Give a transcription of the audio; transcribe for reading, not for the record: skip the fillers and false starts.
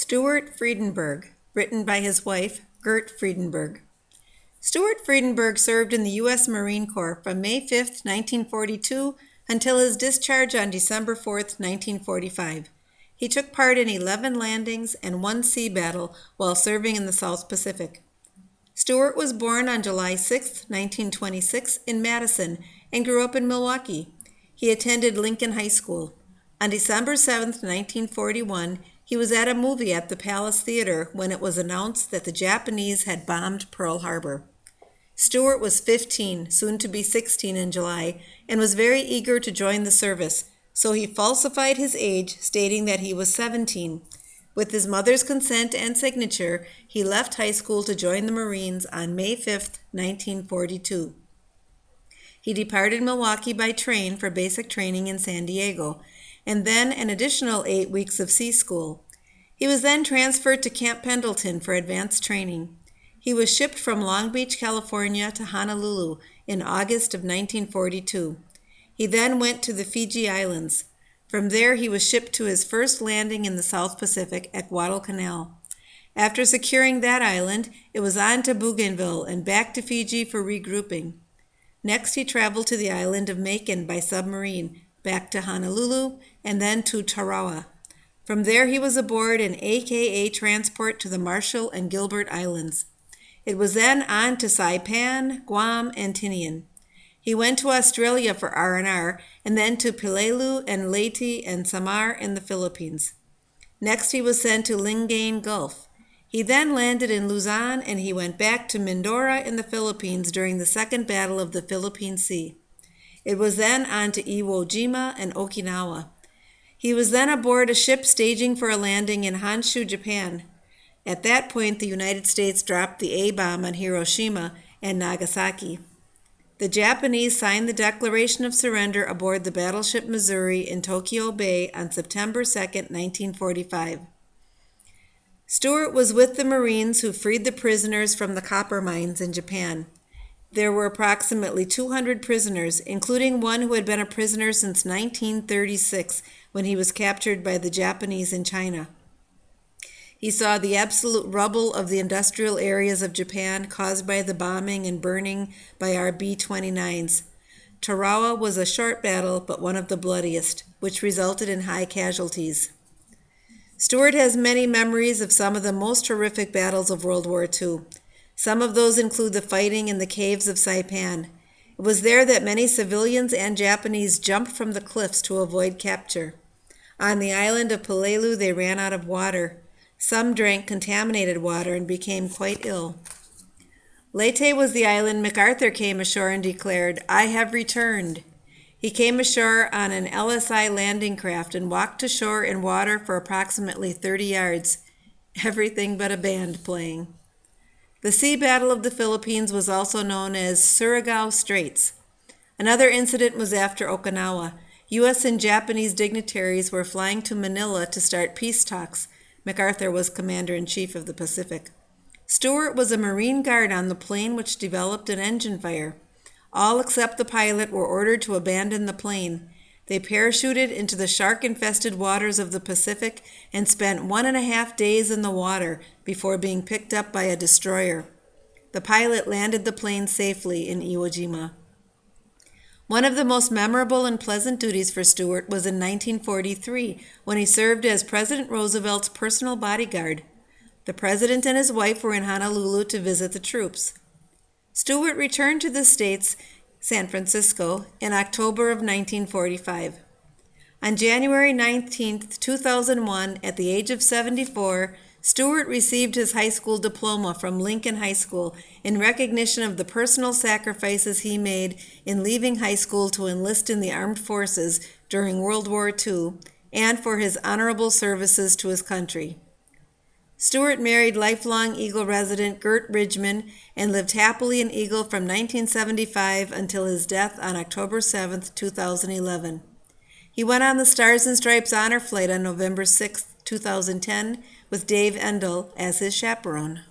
Stuart Fredenberg, written by his wife, Gert Fredenberg. Stuart Fredenberg served in the U.S. Marine Corps from May 5, 1942 until his discharge on December 4, 1945. He took part in 11 landings and 1 sea battle while serving in the South Pacific. Stuart was born on July 6, 1926 in Madison and grew up in Milwaukee. He attended Lincoln High School. On December 7, 1941, he was at a movie at the Palace Theater when it was announced that the Japanese had bombed Pearl Harbor. Stuart was 15, soon to be 16 in July, and was very eager to join the service, so he falsified his age, stating that he was 17. With his mother's consent and signature, he left high school to join the Marines on May 5, 1942. He departed Milwaukee by train for basic training in San Diego, and then an additional 8 weeks of sea school. He was then transferred to Camp Pendleton for advanced training. He was shipped from Long Beach, California to Honolulu in August of 1942. He then went to the Fiji Islands. From there, he was shipped to his first landing in the South Pacific at Guadalcanal. After securing that island, it was on to Bougainville and back to Fiji for regrouping. Next, he traveled to the island of Macon by submarine, back to Honolulu, and then to Tarawa. From there, he was aboard an AKA transport to the Marshall and Gilbert Islands. It was then on to Saipan, Guam, and Tinian. He went to Australia for R&R, and then to Pelelu and Leyte and Samar in the Philippines. Next, he was sent to Lingayen Gulf. He then landed in Luzon, and he went back to Mindoro in the Philippines during the Second Battle of the Philippine Sea. It was then on to Iwo Jima and Okinawa. He was then aboard a ship staging for a landing in Honshu, Japan. At that point, the United States dropped the A-bomb on Hiroshima and Nagasaki. The Japanese signed the Declaration of Surrender aboard the battleship Missouri in Tokyo Bay on September 2, 1945. Stuart was with the Marines who freed the prisoners from the copper mines in Japan. There were approximately 200 prisoners, including one who had been a prisoner since 1936 when he was captured by the Japanese in China. He saw the absolute rubble of the industrial areas of Japan caused by the bombing and burning by our B-29s. Tarawa was a short battle, but one of the bloodiest, which resulted in high casualties. Stuart has many memories of some of the most horrific battles of World War II. Some of those include the fighting in the caves of Saipan. It was there that many civilians and Japanese jumped from the cliffs to avoid capture. On the island of Pelelu, they ran out of water. Some drank contaminated water and became quite ill. Leyte was the island MacArthur came ashore and declared, "I have returned." He came ashore on an LSI landing craft and walked ashore in water for approximately 30 yards, everything but a band playing. The sea battle of the Philippines was also known as Surigao Straits. Another incident was after Okinawa. U.S. and Japanese dignitaries were flying to Manila to start peace talks. MacArthur was Commander-in-Chief of the Pacific. Stuart was a Marine guard on the plane which developed an engine fire. All except the pilot were ordered to abandon the plane. They parachuted into the shark-infested waters of the Pacific and spent 1.5 days in the water before being picked up by a destroyer. The pilot landed the plane safely in Iwo Jima. One of the most memorable and pleasant duties for Stuart was in 1943 when he served as President Roosevelt's personal bodyguard. The president and his wife were in Honolulu to visit the troops. Stuart returned to the States, San Francisco, in October of 1945. On January 19, 2001, at the age of 74, Stuart received his high school diploma from Lincoln High School in recognition of the personal sacrifices he made in leaving high school to enlist in the armed forces during World War II and for his honorable services to his country. Stuart married lifelong Eagle resident Gert Ridgman and lived happily in Eagle from 1975 until his death on October 7, 2011. He went on the Stars and Stripes honor flight on November 6, 2010, with Dave Endel as his chaperone.